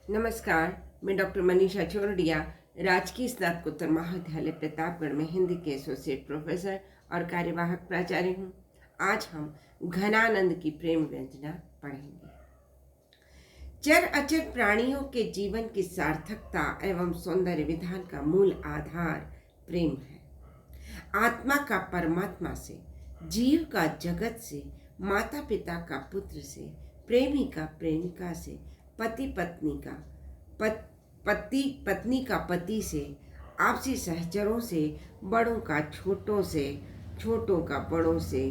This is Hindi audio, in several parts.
नमस्कार। मैं डॉक्टर मनीषा चौरडिया, राजकीय स्नातकोत्तर महाविद्यालय प्रतापगढ़ में हिंदी के एसोसिएट प्रोफेसर और कार्यवाहक प्राचार्य हूँ। आज हम घनानंद की प्रेम व्यंजना पढ़ेंगे। चर अचर प्राणियों के जीवन की सार्थकता एवं सौंदर्य विधान का मूल आधार प्रेम है। आत्मा का परमात्मा से, जीव का जगत से, माता पिता का पुत्र से, प्रेमी का प्रेमिका से, पति पत्नी का पति से, आपसी सहचरों से, बड़ों का छोटों से, छोटों का बड़ों से,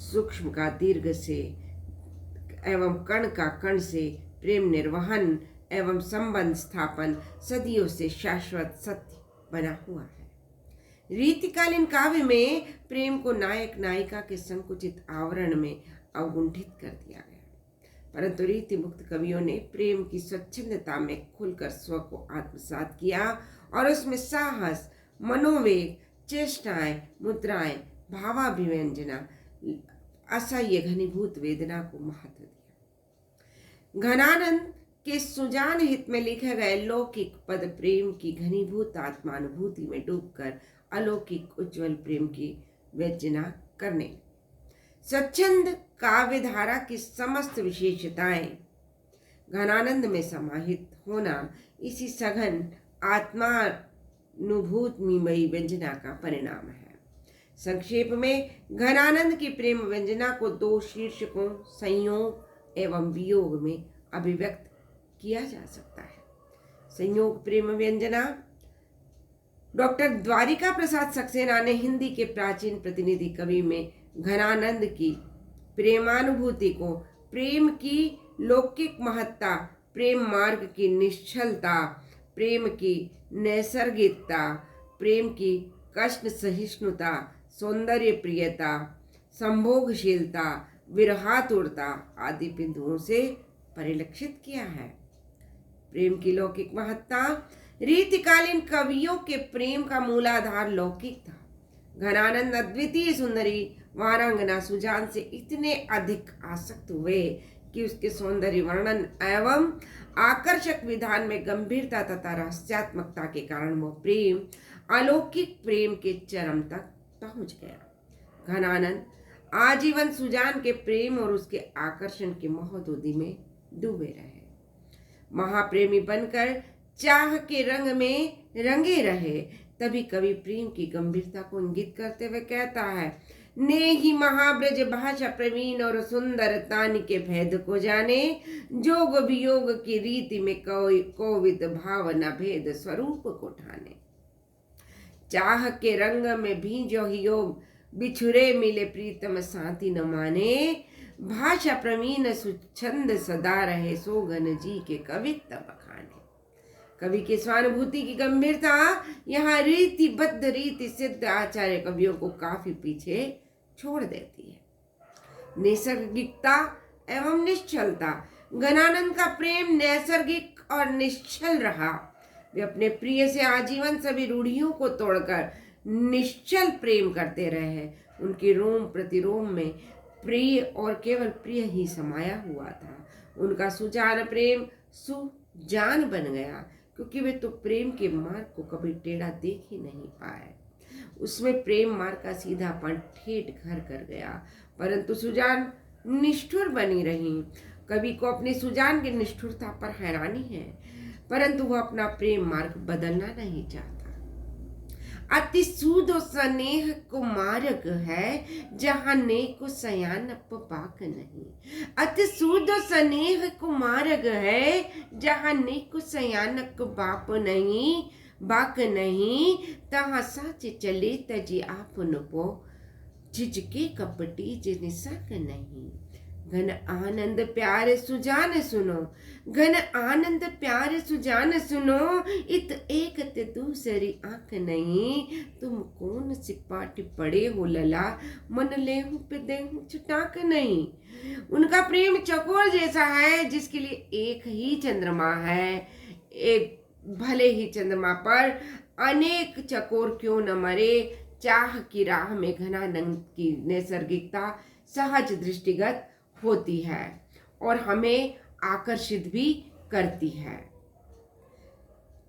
सूक्ष्म का दीर्घ से एवं कण का कण से प्रेम निर्वहन एवं संबंध स्थापन सदियों से शाश्वत सत्य बना हुआ है। रीतिकालीन काव्य में प्रेम को नायक नायिका के संकुचित आवरण में अवगुंठित कर दिया गया, परंतु रीति मुक्त कवियों ने प्रेम की स्वच्छंदता में खुलकर स्व को आत्मसात किया और उसमें साहस, मनोवेग, चेष्टाएं, मुद्राएं, भावाभिव्यंजना, असह्य घनीभूत वेदना को महत्व दिया। घनानंद के सुजान हित में लिखे गए लौकिक पद प्रेम की घनीभूत आत्मानुभूति में डूबकर अलौकिक उज्जवल प्रेम की व्यंजना करने, स्वच्छंद काव्य धारा की समस्त विशेषताएं घनानंद में समाहित होना इसी सघन आत्मानुभूतिमयी व्यंजना का परिणाम है। संक्षेप में घनानंद की प्रेम व्यंजना को दो शीर्षकों संयोग एवं वियोग में अभिव्यक्त किया जा सकता है। संयोग प्रेम व्यंजना डॉक्टर द्वारिका प्रसाद सक्सेना ने हिंदी के प्राचीन प्रतिनिधि कवि में घनानंद की प्रेमानुभूति को प्रेम की लौकिक महत्ता, प्रेम मार्ग की निश्चलता, प्रेम की नैसर्गिकता, प्रेम की कष्ट सहिष्णुता, सौंदर्य प्रियता, संभोगशीलता, विरहातुरता आदि बिंदुओं से परिलक्षित किया है। प्रेम की लौकिक महत्ता, रीतिकालीन कवियों के प्रेम का मूलाधार लौकिक था। घनानंद अद्वितीय सुंदरी वारांगना सुजान से इतने अधिक आसक्त हुए कि उसके सौंदर्य वर्णन एवं आकर्षक विधान में गंभीरता तथा रहस्यात्मकता के कारण वह प्रेम अलौकिक प्रेम के चरम तक पहुंच गया। घनानंद आजीवन सुजान के प्रेम और उसके आकर्षण की महोदधि में डूबे रहे, महाप्रेमी बनकर चाह के रंग में रंगे रहे। तभी कवि प्रेम की गंभीरता को इंगित करते हुए कहता है, ने ही महाब्रज भाषा प्रवीण और सुंदर तान के भेद को जाने, जोग वियोग की रीति में कोविद भावना भेद स्वरूप को ठाने। चाह के रंग में भींजो ही योग, बिछुरे मिले प्रीतम साथी न माने, भाषा प्रवीण सुछंद सदा रहे, सोगन जी के कवित्व बखाने। कवि की स्वानुभूति की गंभीरता यहाँ रीतिबद्ध रीति सिद्ध आचार्य कवियों को काफी पीछे छोड़ देती है। नैसर्गिकता एवं निश्चलता, घनानंद का प्रेम नैसर्गिक और निश्चल रहा। वे अपने प्रिय से आजीवन सभी रूढ़ियों को तोड़कर निश्चल प्रेम करते रहे। उनकी रोम प्रतिरोम में प्रिय और केवल प्रिय ही समाया हुआ था। उनका सुजान प्रेम सुजान बन गया, क्योंकि वे तो प्रेम के मार्ग को कभी टेढ़ा देख ही नहीं पाए। उसमें प्रेम मार्ग का सीधापन ठेठ घर कर गया, परंतु सुजान निष्ठुर बनी रही। कवि को अपनी सुजान की निष्ठुरता पर हैरानी है, परंतु वह अपना प्रेम मार्ग बदलना नहीं चाहता। अति सूदो स्नेह को मार्ग है, जहाँ नेक सयान बाक नहीं। अति सूदो स्नेह को मार्ग है, जहाँ नेक सयान बाप नहीं, बाक नहीं। तहाँ साच चले तजी आपन पो, झिझके कपटी जिन सक नहीं। घन आनंद प्यारे सुजान सुनो, घन आनंद प्यारे सुजान सुनो, इत एक ते दूसरी आंख नहीं। तुम कौन सिपाटी पड़े हो लला, मन लेहूं पे देहूं छटाक नहीं। उनका प्रेम चकोर जैसा है, जिसके लिए एक ही चंद्रमा है। एक भले ही चंद्रमा पर अनेक चकोर क्यों न मरे, चाह की राह में घनानंद की नैसर्गिकता सहज दृष्टिगत होती है और हमें आकर्षित भी करती है।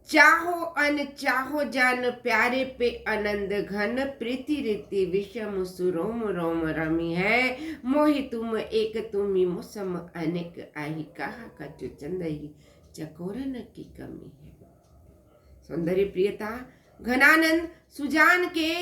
चाहो अन चाहो जान प्यारे पे आनंद घन प्रीति रीति विषम सुरोम रोम रमी है मोहि तुम एक तुमी मुसम अनेक आही कहा कछु चंदही चकोरन की कमी है। सौंदर्य प्रियता घनानंद सुजान के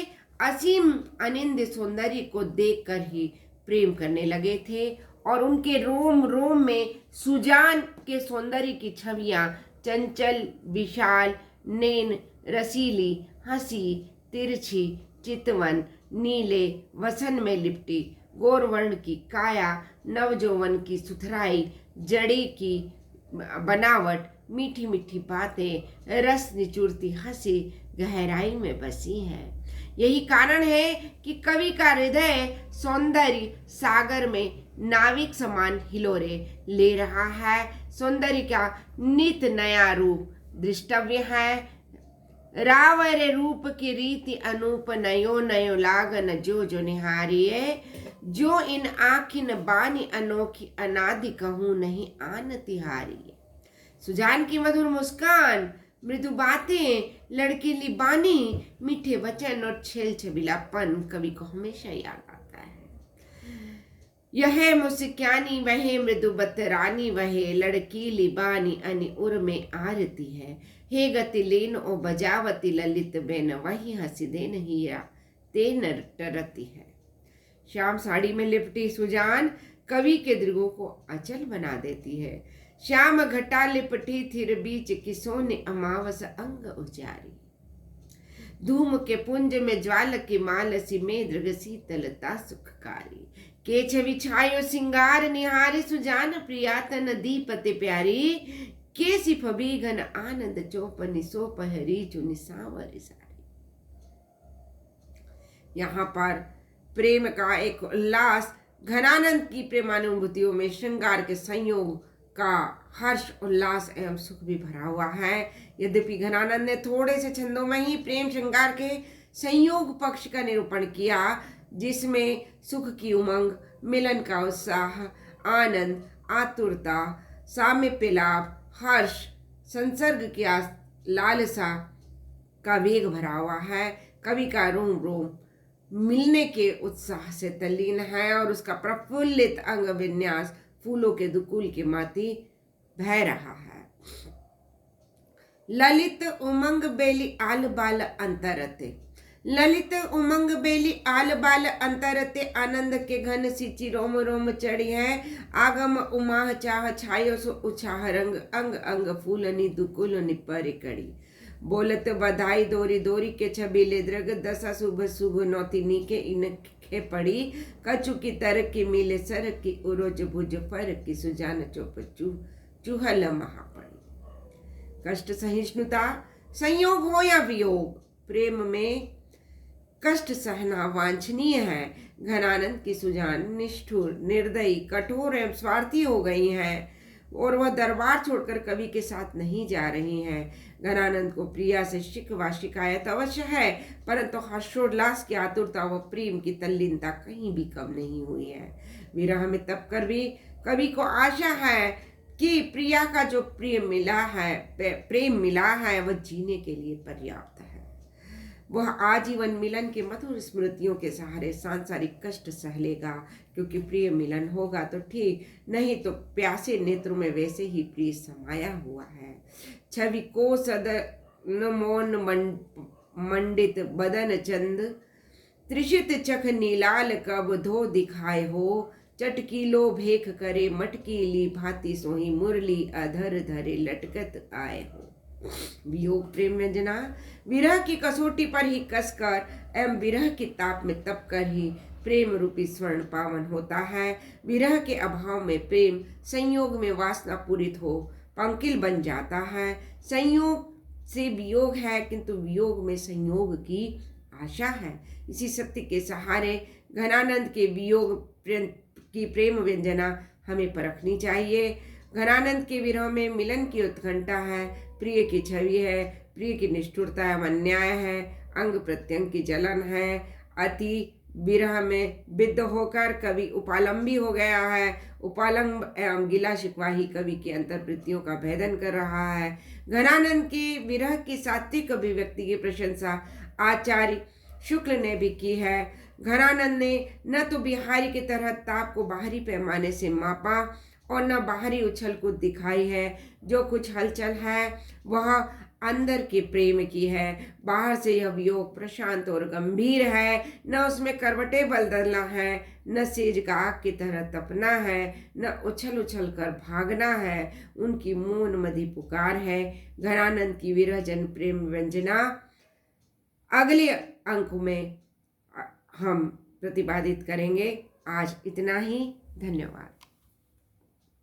असीम अनिंद सौंदर्य को देखकर ही प्रेम करने लगे थे और उनके रोम रोम में सुजान के सौंदर्य की छवियां चंचल विशाल नैन रसीली हंसी तिरछी चितवन नीले वसन में लिपटी गोरवर्ण की काया नवजौवन की सुथराई जड़ी की बनावट मीठी मीठी बातें रस निचुड़ती हंसी गहराई में बसी है। यही कारण है कि कवि का हृदय सौंदर्य सागर में नाविक समान हिलोरे ले रहा है। सौंदर्य का नित नया रूप दृष्टव्य है। रावरे रूप की रीति अनूप नयो नयो लागन जो जो निहारिये जो इन आखिन बानी अनोखी अनादि कहूँ नहीं आन तिहारी। सुजान की मधुर मुस्कान मृदु बातें लड़कीली बानी मीठे वचन और छेल छबीलापन कवि को हमेशा याद आता है। यह मुस्कानी वह मृदु बतरानी वह लड़कीली बानी अनि उर में आरती है हे गति लेन ओ बजावती ललित बेन वही हंसी देन हीरा ते टरती है। श्याम साड़ी में लिपटी सुजान कवि के दृगों को अचल बना देती है। श्याम घटा लिपटी थिर बीच किसों ने अमावस अंग उजारी धूम के पुंज में ज्वाल की माल सी में दृग शीतलता सुखकारी के छवि छायो सिंगार निहारी सुजान प्रियातन दीपति प्यारी के सिफ बीघन आनंद चौपनी सो पहरी चुनि सांवरी सारी। यहाँ पर प्रेम का एक उल्लास घनानंद की प्रेमानुभूतियों में श्रृंगार के संयोग का हर्ष उल्लास एवं सुख भी भरा हुआ है। यद्यपि घनानंद ने थोड़े से छंदों में ही प्रेम श्रृंगार के संयोग पक्ष का निरूपण किया जिसमें सुख की उमंग मिलन का उत्साह आनंद आतुरता सामीप्य लाभ हर्ष संसर्ग की लालसा का वेग भरा हुआ है। कवि का रोम रोम मिलने के उत्साह से तल्लीन है और उसका प्रफुल्लित अंग विन्यास फूलों के दुकुल की माती बह रहा है। ललित उमंग बेली आल बाल अंतरते ललित उमंग बेली आल बाल अंतरते आनंद के घन सिंची रोम रोम चढ़ी है आगम उमाह चाह छायो सो उछाह रंग अंग अंग फूलनी दुकुलनी पर कड़ी बोलत बधाई दोरी दोरी के छबीले द्रग दशा शुभ शुभ नौती नीके इनके पड़ी कछु की तर की मिले सर की उरोज भुज फर की सुजान चोप चूहल महापड़ी। कष्ट सहिष्णुता संयोग हो या वियोग प्रेम में कष्ट सहना वांछनीय है। घनानंद की सुजान निष्ठुर निर्दयी कठोर एवं स्वार्थी हो गई हैं और वह दरबार छोड़कर कवि के साथ नहीं जा रही हैं। घनानंद को प्रिया से शिकवा शिकायत अवश्य है परंतु हर्षोल्लास की आतुरता व प्रेम की तल्लीनता कहीं भी कम नहीं हुई है। विरह में तप कर भी कवि को आशा है कि प्रिया का जो प्रेम मिला है वह जीने के लिए पर्याप्त है। वह आजीवन मिलन के मधुर स्मृतियों के सहारे सांसारिक कष्ट सह लेगा क्योंकि प्रिय मिलन होगा तो ठीक नहीं तो प्यासे नेत्रों में वैसे ही प्रिय समाया हुआ है। छवि को सदन मौन मंडित बदन चंद त्रिषित चख नीलाल कब धो दिखाए हो चटकीलो भेख करे मटकीली भांति सोही मुरली अधर धरे लटकत आए हो। वियोग प्रेम व्यंजना विरह की कसौटी पर ही कसकर एवं विरह के ताप में तप कर ही प्रेम रूपी स्वर्ण पावन होता है। विरह के अभाव में प्रेम संयोग में वासना पूरित हो पंकिल बन जाता है। संयोग से वियोग है किंतु वियोग में संयोग की आशा है। इसी सत्य के सहारे घनानंद के वियोग की प्रेम व्यंजना हमें परखनी चाहिए। घनानंद के विरह में मिलन की उत्कंठा है प्रिय की छवि है प्रिय की निष्ठुरता एवं अन्याय है अंग प्रत्यंग की जलन है अति विरह में विद्ध होकर कवि उपालंबी हो गया है। उपालंब एवं गिला शिकवा ही कवि की अंतर्वृत्तियों का भेदन कर रहा है। घनानंद की विरह की सात्विक अभिव्यक्ति की प्रशंसा आचार्य शुक्ल ने भी की है। घनानंद ने न तो बिहारी की तरह ताप को बाहरी पैमाने से मापा और न बाहरी उछल को दिखाई है। जो कुछ हलचल है वह अंदर के प्रेम की है। बाहर से यह वियोग प्रशांत और गंभीर है, न उसमें करवटें बदलना है, न सेज का आग की तरह तपना है, न उछल उछल कर भागना है। उनकी मौन मदी पुकार है। घनानंद की विरह जन प्रेम व्यंजना अगले अंक में हम प्रतिपादित करेंगे। आज इतना ही। धन्यवाद।